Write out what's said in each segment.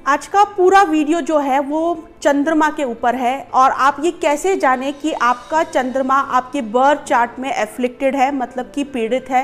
आज का पूरा वीडियो जो है वो चंद्रमा के ऊपर है और आप ये कैसे जाने कि आपका चंद्रमा आपके बर्थ चार्ट में एफ्लिक्टेड है, मतलब कि पीड़ित है।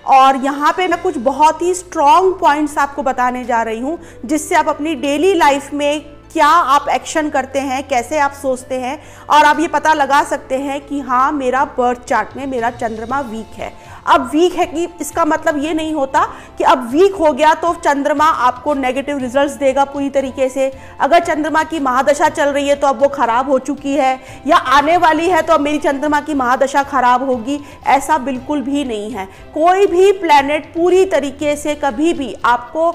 और यहाँ पे मैं कुछ बहुत ही स्ट्रॉन्ग पॉइंट्स आपको बताने जा रही हूँ जिससे आप अपनी डेली लाइफ में क्या आप एक्शन करते हैं, कैसे आप सोचते हैं और आप ये पता लगा सकते हैं कि हाँ मेरा बर्थ चार्ट में मेरा चंद्रमा वीक है। अब वीक है कि इसका मतलब ये नहीं होता कि अब वीक हो गया तो चंद्रमा आपको नेगेटिव रिजल्ट्स देगा पूरी तरीके से। अगर चंद्रमा की महादशा चल रही है तो अब वो खराब हो चुकी है या आने वाली है तो अब मेरी चंद्रमा की महादशा खराब होगी, ऐसा बिल्कुल भी नहीं है। कोई भी प्लैनेट पूरी तरीके से कभी भी आपको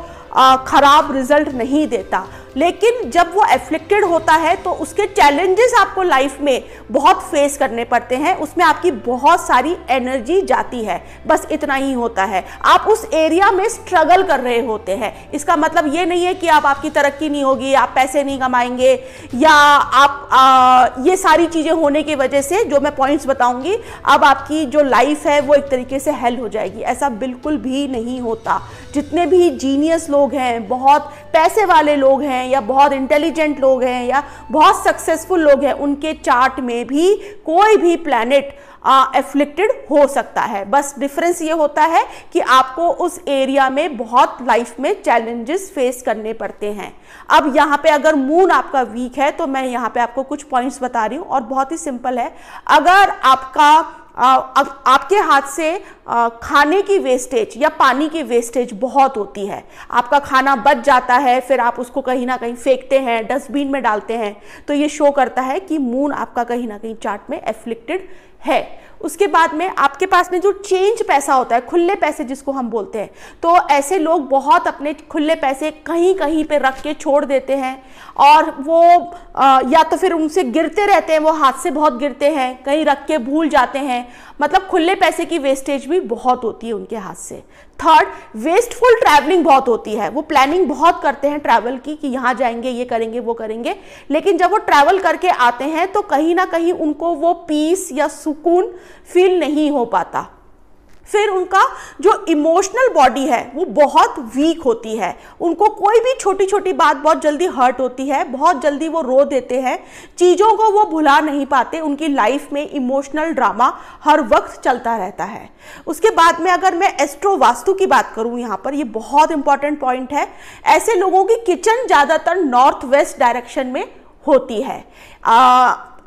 खराब रिजल्ट नहीं देता, लेकिन जब वो एफ्लिक्टेड होता है तो उसके चैलेंजेस आपको लाइफ में बहुत फेस करने पड़ते हैं, उसमें आपकी बहुत सारी एनर्जी जाती है, बस इतना ही होता है। आप उस एरिया में स्ट्रगल कर रहे होते हैं। इसका मतलब ये नहीं है कि अब आपकी तरक्की नहीं होगी, आप पैसे नहीं कमाएंगे या आप ये सारी चीज़ें होने की वजह से जो मैं पॉइंट्स बताऊंगी अब आपकी जो लाइफ है वो एक तरीके से हेल हो जाएगी, ऐसा बिल्कुल भी नहीं होता। जितने भी जीनियस लोग हैं, बहुत पैसे वाले लोग हैं या बहुत इंटेलिजेंट लोग हैं या बहुत सक्सेसफुल लोग हैं, उनके चार्ट में भी कोई भी प्लैनेट एफ्लिक्टेड हो सकता है। बस डिफरेंस ये होता है कि आपको उस एरिया में बहुत लाइफ में चैलेंजेस फेस करने पड़ते हैं। अब यहाँ पे अगर मून आपका वीक है तो मैं यहाँ पे आपको कुछ पॉइंट्स बता रही हूँ और बहुत ही सिंपल है। अगर आपके हाथ से खाने की वेस्टेज या पानी की वेस्टेज बहुत होती है, आपका खाना बच जाता है, फिर आप उसको कहीं ना कहीं फेंकते हैं, डस्टबिन में डालते हैं, तो ये शो करता है कि मून आपका कहीं ना कहीं चार्ट में एफ्लिक्टेड है। उसके बाद में आपके पास में जो चेंज पैसा होता है, खुले पैसे जिसको हम बोलते हैं, तो ऐसे लोग बहुत अपने खुले पैसे कहीं कहीं पे रख के छोड़ देते हैं और वो या तो फिर उनसे गिरते रहते हैं, वो हाथ से बहुत गिरते हैं, कहीं रख के भूल जाते हैं, मतलब खुले पैसे की वेस्टेज भी बहुत होती है उनके हाथ से। थर्ड, वेस्टफुल ट्रैवलिंग बहुत होती है। वो प्लानिंग बहुत करते हैं ट्रैवल की कि यहाँ जाएंगे, ये करेंगे, वो करेंगे, लेकिन जब वो ट्रैवल करके आते हैं तो कहीं ना कहीं उनको वो पीस या सुकून फील नहीं हो पाता। फिर उनका जो इमोशनल बॉडी है वो बहुत वीक होती है, उनको कोई भी छोटी छोटी बात बहुत जल्दी हर्ट होती है, बहुत जल्दी वो रो देते हैं, चीज़ों को वो भुला नहीं पाते, उनकी लाइफ में इमोशनल ड्रामा हर वक्त चलता रहता है। उसके बाद में अगर मैं एस्ट्रो वास्तु की बात करूं, यहाँ पर ये बहुत इंपॉर्टेंट पॉइंट है। ऐसे लोगों की किचन ज़्यादातर नॉर्थ वेस्ट डायरेक्शन में होती है।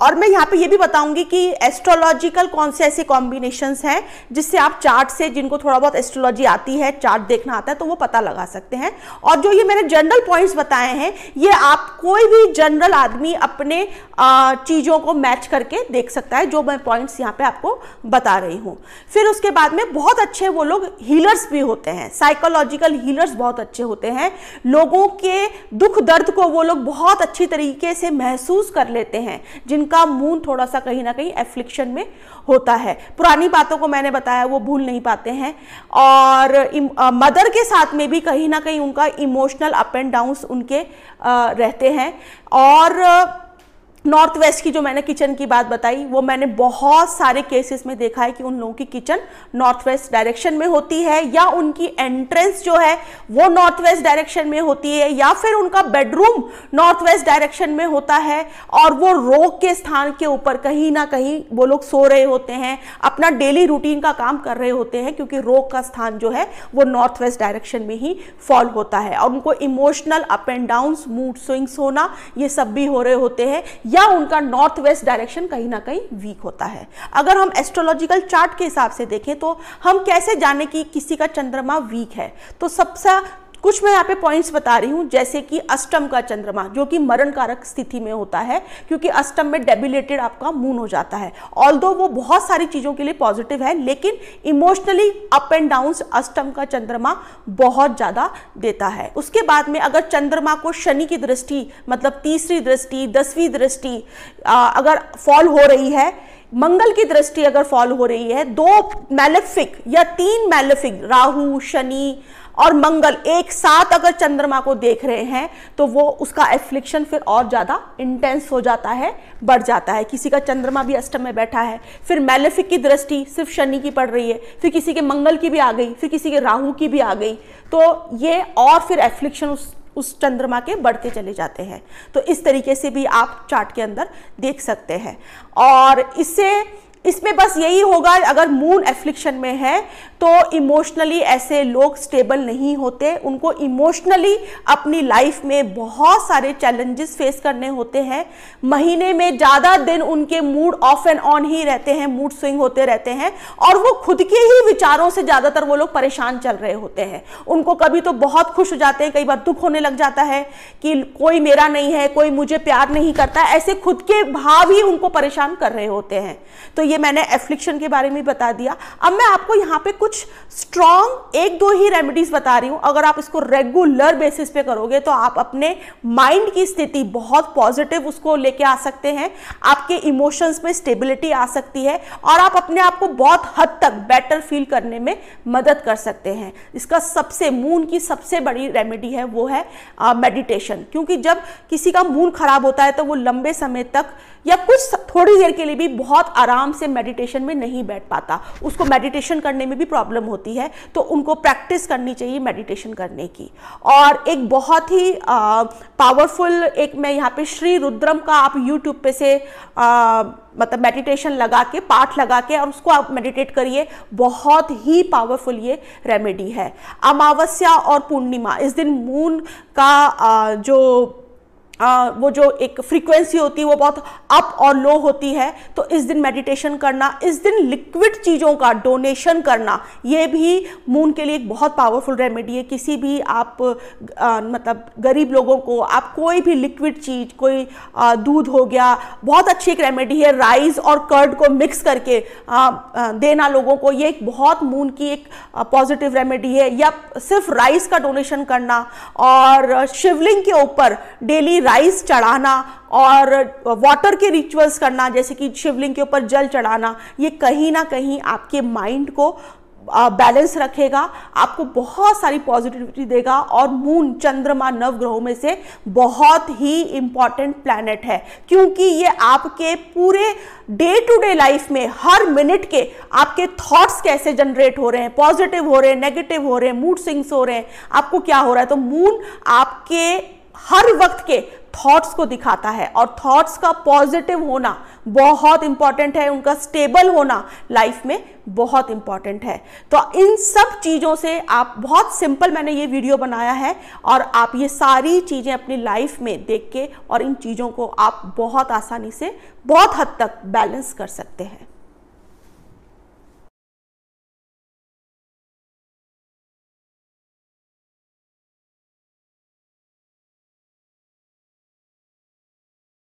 और मैं यहाँ पे ये भी बताऊंगी कि एस्ट्रोलॉजिकल कौन से ऐसे कॉम्बिनेशंस हैं जिससे आप चार्ट से, जिनको थोड़ा बहुत एस्ट्रोलॉजी आती है, चार्ट देखना आता है, तो वो पता लगा सकते हैं। और जो ये मैंने जनरल पॉइंट्स बताए हैं ये आप कोई भी जनरल आदमी अपने चीज़ों को मैच करके देख सकता है, जो मैं पॉइंट्स यहाँ पे आपको बता रही हूँ। फिर उसके बाद में बहुत अच्छे वो लोग हीलर्स भी होते हैं, साइकोलॉजिकल हीलर्स बहुत अच्छे होते हैं। लोगों के दुख दर्द को वो लोग बहुत अच्छी तरीके से महसूस कर लेते हैं, का मून थोड़ा सा कहीं ना कहीं एफ्लिक्शन में होता है। पुरानी बातों को मैंने बताया वो भूल नहीं पाते हैं और मदर के साथ में भी कहीं ना कहीं उनका इमोशनल अप एंड डाउन्स उनके रहते हैं। और नॉर्थ वेस्ट की जो मैंने किचन की बात बताई वो मैंने बहुत सारे केसेस में देखा है कि उन लोगों की किचन नॉर्थ वेस्ट डायरेक्शन में होती है या उनकी एंट्रेंस जो है वो नॉर्थ वेस्ट डायरेक्शन में होती है या फिर उनका बेडरूम नॉर्थ वेस्ट डायरेक्शन में होता है और वो रोग के स्थान के ऊपर कहीं ना कहीं वो लोग सो रहे होते हैं, अपना डेली रूटीन का काम कर रहे होते हैं, क्योंकि रोग का स्थान जो है वो नॉर्थ वेस्ट डायरेक्शन में ही फॉल होता है और उनको emotional up and downs, mood swings होना, ये सब भी हो रहे होते हैं या उनका नॉर्थ वेस्ट डायरेक्शन कहीं ना कहीं वीक होता है। अगर हम एस्ट्रोलॉजिकल चार्ट के हिसाब से देखें तो हम कैसे जाने कि किसी का चंद्रमा वीक है, तो सबसे कुछ मैं यहाँ पे पॉइंट्स बता रही हूँ, जैसे कि अष्टम का चंद्रमा जो कि मरण कारक स्थिति में होता है, क्योंकि अष्टम में डेबिलेटेड आपका मून हो जाता है। ऑल्दो वो बहुत सारी चीज़ों के लिए पॉजिटिव है, लेकिन इमोशनली अप एंड डाउन्स अष्टम का चंद्रमा बहुत ज़्यादा देता है। उसके बाद में अगर चंद्रमा को शनि की दृष्टि, मतलब तीसरी दृष्टि, 10वीं दृष्टि अगर फॉल हो रही है, मंगल की दृष्टि अगर फॉल हो रही है, 2 मैलेफिक या 3 मैलेफिक, राहु, शनि और मंगल एक साथ अगर चंद्रमा को देख रहे हैं, तो वो उसका एफ्लिक्शन फिर और ज्यादा इंटेंस हो जाता है, बढ़ जाता है। किसी का चंद्रमा भी अष्टम में बैठा है, फिर मैलेफिक की दृष्टि सिर्फ शनि की पड़ रही है, फिर किसी के मंगल की भी आ गई, फिर किसी के राहु की भी आ गई, तो ये और फिर एफ्लिक्शन उस चंद्रमा के बढ़ते चले जाते हैं। तो इस तरीके से भी आप चार्ट के अंदर देख सकते हैं। और इसमें बस यही होगा, अगर मून एफ्लिक्शन में है तो इमोशनली ऐसे लोग स्टेबल नहीं होते, उनको इमोशनली अपनी लाइफ में बहुत सारे चैलेंजेस फेस करने होते हैं। महीने में ज़्यादा दिन उनके मूड ऑफ एंड ऑन ही रहते हैं, मूड स्विंग होते रहते हैं, और वो खुद के ही विचारों से ज़्यादातर वो लोग परेशान चल रहे होते हैं। उनको कभी तो बहुत खुश हो जाते हैं, कई बार दुख होने लग जाता है कि कोई मेरा नहीं है, कोई मुझे प्यार नहीं करता, ऐसे खुद के भाव ही उनको परेशान कर रहे होते हैं। तो ये मैंने एफ्लिक्शन के बारे में बता दिया। अब मैं आपको यहाँ पे कुछ स्ट्रॉन्ग 1-2 ही रेमेडीज बता रही हूँ। अगर आप इसको रेगुलर बेसिस पे करोगे तो आप अपने माइंड की स्थिति बहुत पॉजिटिव उसको लेके आ सकते हैं, आपके इमोशंस में स्टेबिलिटी आ सकती है, और आप अपने आप को बहुत हद तक बेटर फील करने में मदद कर सकते हैं। इसका सबसे मून की सबसे बड़ी रेमेडी है वो है मेडिटेशन। क्योंकि जब किसी का मूड खराब होता है तो वो लंबे समय तक या कुछ थोड़ी देर के लिए भी बहुत आराम से मेडिटेशन में नहीं बैठ पाता, उसको मेडिटेशन करने में भी प्रॉब्लम होती है। तो उनको प्रैक्टिस करनी चाहिए मेडिटेशन करने की। और एक बहुत ही पावरफुल एक मैं यहाँ पे श्री रुद्रम का आप यूट्यूब पे से मतलब मेडिटेशन लगा के, पाठ लगा के, और उसको आप मेडिटेट करिए, बहुत ही पावरफुल ये रेमेडी है। अमावस्या और पूर्णिमा, इस दिन मून का वो जो एक फ्रीक्वेंसी होती है वो बहुत अप और लो होती है। तो इस दिन मेडिटेशन करना, इस दिन लिक्विड चीज़ों का डोनेशन करना, ये भी मून के लिए एक बहुत पावरफुल रेमेडी है। किसी भी आप मतलब गरीब लोगों को आप कोई भी लिक्विड चीज़, कोई दूध हो गया, बहुत अच्छी एक रेमेडी है। राइस और कर्ड को मिक्स करके देना लोगों को, ये एक बहुत मून की एक पॉजिटिव रेमेडी है। या सिर्फ राइस का डोनेशन करना, और शिवलिंग के ऊपर डेली राइस चढ़ाना, और वाटर के रिचुअल्स करना, जैसे कि शिवलिंग के ऊपर जल चढ़ाना, ये कहीं ना कहीं आपके माइंड को बैलेंस रखेगा, आपको बहुत सारी पॉजिटिविटी देगा। और मून चंद्रमा नवग्रहों में से बहुत ही इंपॉर्टेंट प्लैनेट है, क्योंकि ये आपके पूरे डे टू डे लाइफ में हर मिनट के आपके थॉट्स कैसे जनरेट हो रहे हैं, पॉजिटिव हो रहे हैं, नेगेटिव हो रहे हैं, मूड स्विंग्स हो रहे हैं, आपको क्या हो रहा है। तो मून आपके हर वक्त के थॉट्स को दिखाता है, और थॉट्स का पॉजिटिव होना बहुत इंपॉर्टेंट है, उनका स्टेबल होना लाइफ में बहुत इंपॉर्टेंट है। तो इन सब चीज़ों से आप बहुत सिंपल मैंने ये वीडियो बनाया है, और आप ये सारी चीज़ें अपनी लाइफ में देख के और इन चीज़ों को आप बहुत आसानी से बहुत हद तक बैलेंस कर सकते हैं।